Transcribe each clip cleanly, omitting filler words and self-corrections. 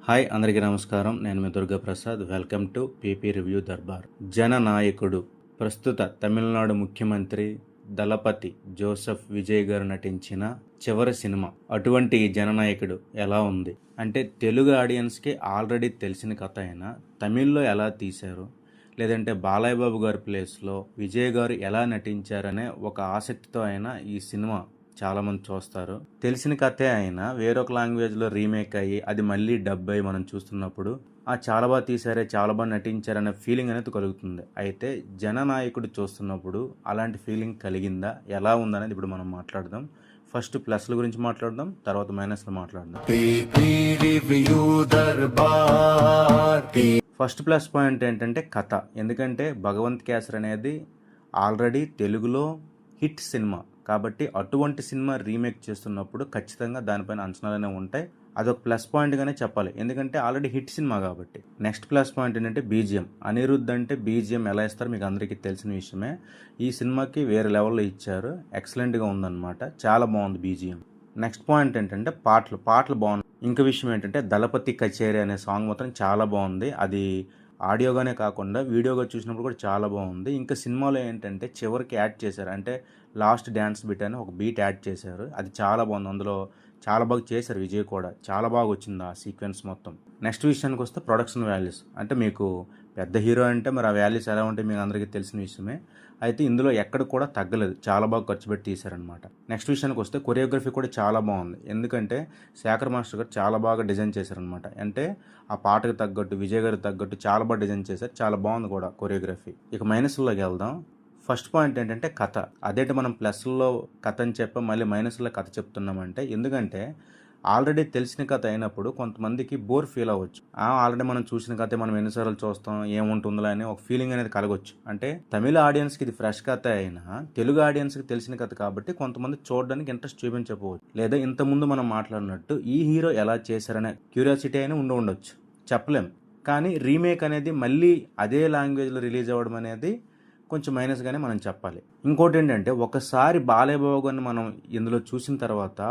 Hi అందరికీ నమస్కారం. నేను మీ Durgaprasad. Welcome to PP review Darbar. జననాయకుడు ప్రస్తుత తమిళనాడు ముఖ్యమంత్రి దళపతి జోసెఫ్ విజయ్ గారు నటించిన చివరి సినిమా. అటువంటి జననాయకుడు ఎలా ఉంది అంటే తెలుగు ఆడియన్స్కి ఆల్రెడీ తెలిసిన కథ అయినా తమిళ్లో ఎలా తీశారు, లేదంటే బాలయ్య బాబు గారి ప్లేస్లో విజయ్ గారు ఎలా నటించారనే ఒక ఆసక్తితో అయినా ఈ సినిమా చాలామంది చూస్తారు. తెలిసిన కథే అయినా వేరొక లాంగ్వేజ్లో రీమేక్ అయ్యి అది మళ్ళీ డబ్ అయ్యి మనం చూస్తున్నప్పుడు చాలా బాగా తీశారే, చాలా బాగా నటించారనే ఫీలింగ్ అనేది కలుగుతుంది. అయితే జననాయకుడు చూస్తున్నప్పుడు అలాంటి ఫీలింగ్ కలిగిందా, ఎలా ఉందనేది ఇప్పుడు మనం మాట్లాడదాం. ఫస్ట్ ప్లస్ల గురించి మాట్లాడదాం, తర్వాత మైనస్లు మాట్లాడదాం. ఫస్ట్ ప్లస్ పాయింట్ ఏంటంటే కథ. ఎందుకంటే భగవంత్ కేసరి అనేది ఆల్రెడీ తెలుగులో హిట్ సినిమా కాబట్టి అటువంటి సినిమా రీమేక్ చేస్తున్నప్పుడు ఖచ్చితంగా దానిపైన అంచనాలనే ఉంటాయి. అదొక ప్లస్ పాయింట్గానే చెప్పాలి, ఎందుకంటే ఆల్రెడీ హిట్ సినిమా కాబట్టి. నెక్స్ట్ ప్లస్ పాయింట్ ఏంటంటే బీజిఎం. అనిరుద్ధ్ అంటే బీజిఎం ఎలా ఇస్తారో మీకు అందరికీ తెలిసిన విషయమే. ఈ సినిమాకి వేరే లెవెల్లో ఇచ్చారు, ఎక్సలెంట్గా ఉందన్నమాట, చాలా బాగుంది బీజిఎం. నెక్స్ట్ పాయింట్ ఏంటంటే పాటలు బాగున్నాయి. ఇంకో విషయం ఏంటంటే దళపతి కచేరీ అనే సాంగ్ మాత్రం చాలా బాగుంది. అది ఆడియోగానే కాకుండా వీడియోగా చూసినప్పుడు కూడా చాలా బాగుంది. ఇంకా సినిమాలో ఏంటంటే చివరికి యాడ్ చేశారు, అంటే లాస్ట్ డ్యాన్స్ బిట్ అని ఒక బీట్ యాడ్ చేశారు, అది చాలా బాగుంది. అందులో చాలా బాగా చేశారు, విజయ్ కూడా చాలా బాగా వచ్చింది ఆ సీక్వెన్స్ మొత్తం. నెక్స్ట్ విషయానికి వస్తే ప్రొడక్షన్ వాల్యూస్. అంటే మీకు పెద్ద హీరో అంటే మరి ఆ వాల్యూస్ ఎలా ఉంటాయి మీకు అందరికీ తెలిసిన విషయమే. అయితే ఇందులో ఎక్కడ కూడా తగ్గలేదు, చాలా బాగా ఖర్చు పెట్టి తీశారనమాట. నెక్స్ట్ విషయానికి వస్తే కొరియోగ్రఫీ కూడా చాలా బాగుంది. ఎందుకంటే శేఖర్ మాస్టర్ గారు చాలా బాగా డిజైన్ చేశారనమాట. అంటే ఆ పాటకు తగ్గట్టు విజయ్ గారికి తగ్గట్టు చాలా బాగా డిజైన్ చేశారు, చాలా బాగుంది కూడా కొరియోగ్రఫీ. ఇక మైనస్లోకి వెళ్దాం. ఫస్ట్ పాయింట్ ఏంటంటే కథ. అదేంటి మనం ప్లస్లో కథ అని చెప్పి మళ్ళీ మైనస్లో కథ చెప్తున్నామంటే, ఎందుకంటే ఆల్రెడీ తెలిసిన కథ అయినప్పుడు కొంతమందికి బోర్ ఫీల్ అవ్వచ్చు. ఆల్రెడీ మనం చూసిన కథ మనం ఎన్నిసార్లు చూస్తాం, ఏముంటుందో అని ఒక ఫీలింగ్ అనేది కలగవచ్చు. అంటే తమిళ ఆడియన్స్కి ఇది ఫ్రెష్ కథ అయినా తెలుగు ఆడియన్స్కి తెలిసిన కథ కాబట్టి కొంతమంది చూడడానికి ఇంట్రెస్ట్ చూపించకపోవచ్చు. లేదా ఇంతకుముందు మనం మాట్లాడినట్టు ఈ హీరో ఎలా చేశారనే క్యూరియాసిటీ అయినా ఉండవచ్చు, చెప్పలేం. కానీ రీమేక్ అనేది మళ్ళీ అదే లాంగ్వేజ్లో రిలీజ్ అవ్వడం అనేది కొంచెం మైనస్గానే మనం చెప్పాలి. ఇంకోటి ఏంటంటే ఒకసారి బాలయ్య బాబు గారిని మనం ఇందులో చూసిన తర్వాత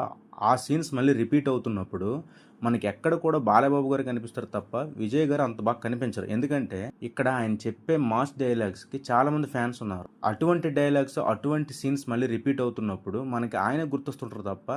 ఆ సీన్స్ మళ్ళీ రిపీట్ అవుతున్నప్పుడు మనకి ఎక్కడ కూడా బాలయ్య బాబు గారు కనిపిస్తారు తప్ప విజయ్ గారు అంత బాగా కనిపించరు. ఎందుకంటే ఇక్కడ ఆయన చెప్పే మాస్ డైలాగ్స్కి చాలామంది ఫ్యాన్స్ ఉన్నారు. అటువంటి డైలాగ్స్, అటువంటి సీన్స్ మళ్ళీ రిపీట్ అవుతున్నప్పుడు మనకి ఆయన గుర్తొస్తుంటారు తప్ప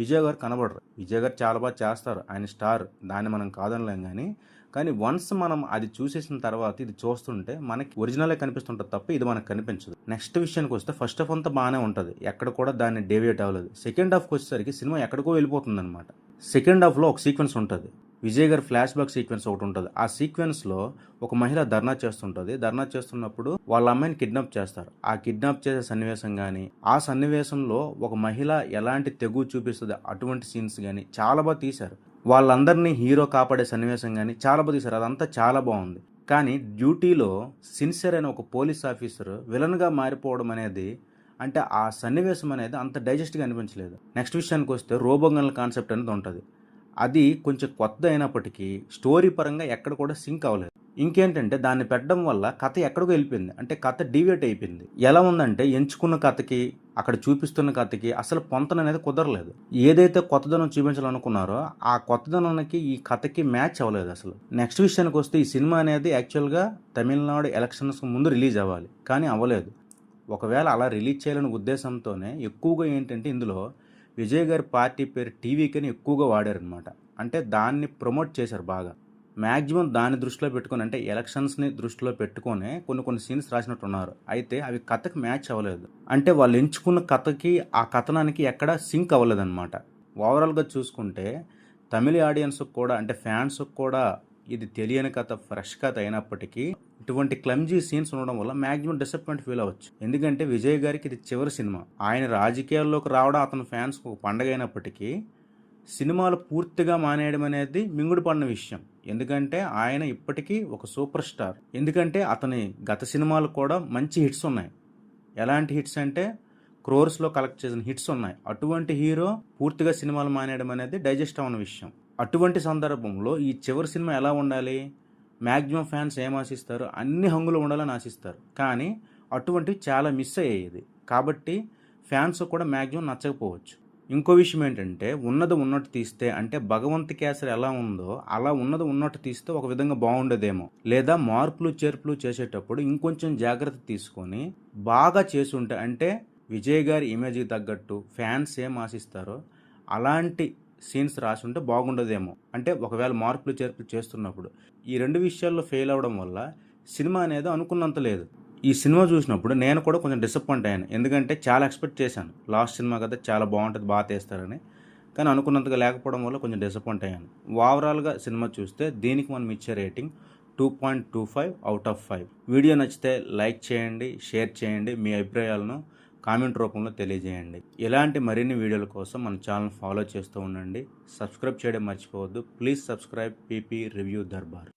విజయ్ గారు కనబడరు. విజయ్ గారు చాలా బాగా చేస్తారు, ఆయన స్టార్, దాన్ని మనం కాదనలేం. కానీ వన్స్ మనం అది చూసేసిన తర్వాత ఇది చూస్తుంటే మనకి ఒరిజినలే కనిపిస్తుంటుంది తప్ప ఇది మనకు కనిపించదు. నెక్స్ట్ విషయానికి వస్తే ఫస్ట్ హాఫ్ అంతా బాగానే ఉంటుంది, ఎక్కడ కూడా దాన్ని డేవియేట్ అవ్వలేదు. సెకండ్ హాఫ్కి వచ్చేసరికి సినిమా ఎక్కడికో వెళ్ళిపోతుంది అనమాట. సెకండ్ హాఫ్లో ఒక సీక్వెన్స్ ఉంటుంది, విజయ్ గారి ఫ్లాష్ బ్యాక్ సీక్వెన్స్ ఒకటి ఉంటుంది. ఆ సీక్వెన్స్లో ఒక మహిళ ధర్నా చేస్తుంటుంది. ధర్నా చేస్తున్నప్పుడు వాళ్ళ అమ్మాయిని కిడ్నాప్ చేస్తారు. ఆ కిడ్నాప్ చేసే సన్నివేశం కానీ, ఆ సన్నివేశంలో ఒక మహిళ ఎలాంటి తెగు చూపిస్తుంది అటువంటి సీన్స్ కానీ చాలా బాగా తీశారు. వాళ్ళందరినీ హీరో కాపాడే సన్నివేశం కానీ చాలా బాగా తీశారు, అదంతా చాలా బాగుంది. కానీ డ్యూటీలో సిన్సియర్ అయిన ఒక పోలీస్ ఆఫీసర్ విలన్గా మారిపోవడం అనేది, అంటే ఆ సన్నివేశం అనేది అంత డైజెస్ట్గా అనిపించలేదు. నెక్స్ట్ విషయానికి వస్తే రోబోగన్ల కాన్సెప్ట్ అనేది ఉంటుంది. అది కొంచెం కొత్త అయినప్పటికీ స్టోరీ పరంగా ఎక్కడ కూడా సింక్ అవ్వలేదు. ఇంకేంటంటే దాన్ని పెట్టడం వల్ల కథ ఎక్కడికో వెళ్ళిపోయింది, అంటే కథ డీవియేట్ అయిపోయింది. ఎలా ఉందంటే ఎంచుకున్న కథకి అక్కడ చూపిస్తున్న కథకి అసలు పొంతన అనేది కుదరలేదు. ఏదైతే కొత్తదనం చూపించాలనుకున్నారో ఆ కొత్తదనానికి ఈ కథకి మ్యాచ్ అవ్వలేదు అసలు. నెక్స్ట్ విషయానికి వస్తే ఈ సినిమా అనేది యాక్చువల్గా తమిళనాడు ఎలక్షన్స్ ముందు రిలీజ్ అవ్వాలి, కానీ అవ్వలేదు. ఒకవేళ అలా రిలీజ్ చేయాలనే ఉద్దేశంతోనే ఎక్కువగా ఏంటంటే ఇందులో విజయ్ గారి పార్టీ పేరు టీవీకని ఎక్కువగా వాడారనమాట. అంటే దాన్ని ప్రమోట్ చేశారు బాగా. మ్యాక్సిమం దాన్ని దృష్టిలో పెట్టుకొని, అంటే ఎలక్షన్స్ని దృష్టిలో పెట్టుకొని కొన్ని సీన్స్ రాసినట్టున్నారు. అయితే అవి కథకి మ్యాచ్ అవ్వలేదు. అంటే వాళ్ళు ఎంచుకున్న కథకి ఆ కథనానికి ఎక్కడ సింక్ అవ్వలేదన్నమాట. ఓవరాల్గా చూసుకుంటే తమిళ ఆడియన్స్కి కూడా, అంటే ఫ్యాన్స్కి కూడా ఇది తెలియని కథ, ఫ్రెష్ కథ అయినప్పటికీ ఇటువంటి క్లమ్జీ సీన్స్ ఉండడం వల్ల మ్యాక్సిమం డిసప్పాయింట్ ఫీల్ అవ్వచ్చు. ఎందుకంటే విజయ్ గారికి ఇది చివరి సినిమా. ఆయన రాజకీయాల్లోకి రావడం అతని ఫ్యాన్స్కి ఒక పండగ అయినప్పటికీ సినిమాలు పూర్తిగా మానేయడం అనేది మింగుడు పడిన విషయం. ఎందుకంటే ఆయన ఇప్పటికీ ఒక సూపర్ స్టార్. ఎందుకంటే అతని గత సినిమాలు కూడా మంచి హిట్స్ ఉన్నాయి. ఎలాంటి హిట్స్ అంటే క్రోర్స్లో కలెక్ట్ చేసిన హిట్స్ ఉన్నాయి. అటువంటి హీరో పూర్తిగా సినిమాలు మానేయడం అనేది డైజెస్ట్ అవ్వని విషయం. అటువంటి సందర్భంలో ఈ చివరి సినిమా ఎలా ఉండాలి, మ్యాక్సిమం ఫ్యాన్స్ ఏం ఆశిస్తారు, అన్ని హంగులు ఉండాలని ఆశిస్తారు. కానీ అటువంటివి చాలా మిస్ అయ్యేది కాబట్టి ఫ్యాన్స్ కూడా మ్యాక్సిమం నచ్చకపోవచ్చు. ఇంకో విషయం ఏంటంటే ఉన్నది ఉన్నట్టు తీస్తే అంటే భగవంత్ కేసరి ఎలా ఉందో అలా ఉన్నది ఉన్నట్టు తీస్తే ఒక విధంగా బాగుండేదేమో, లేదా మార్పులు చేర్పులు చేసేటప్పుడు ఇంకొంచెం జాగ్రత్త తీసుకొని బాగా చేసుంటే అంటే విజయ్ గారి ఇమేజ్కి తగ్గట్టు ఫ్యాన్స్ ఏం ఆశిస్తారో అలాంటి సీన్స్ రాసి ఉంటే బాగుండదేమో. అంటే ఒకవేళ మార్పులు చేర్పులు చేస్తున్నప్పుడు ఈ రెండు విషయాల్లో ఫెయిల్ అవ్వడం వల్ల సినిమా అనేది అనుకున్నంత లేదు. ఈ సినిమా చూసినప్పుడు నేను కూడా కొంచెం డిసప్పాయింట్ అయ్యాను. ఎందుకంటే చాలా ఎక్స్పెక్ట్ చేశాను, లాస్ట్ సినిమా కదా చాలా బాగుంటుంది బాగా తీస్తారని. కానీ అనుకున్నంతగా లేకపోవడం వల్ల కొంచెం డిసప్పాయింట్ అయ్యాను. ఓవరాల్గా సినిమా చూస్తే దీనికి మనం ఇచ్చే రేటింగ్ 2.25/5. వీడియో నచ్చితే లైక్ చేయండి, షేర్ చేయండి, మీ అభిప్రాయాలను కామెంట్ రూపంలో తెలియజేయండి. ఇలాంటి మరిన్ని వీడియోల కోసం మన ఛానల్ ఫాలో చేస్తూ ఉండండి. సబ్స్క్రైబ్ చేయడం మర్చిపోవద్దు. Please subscribe PP review Darbar.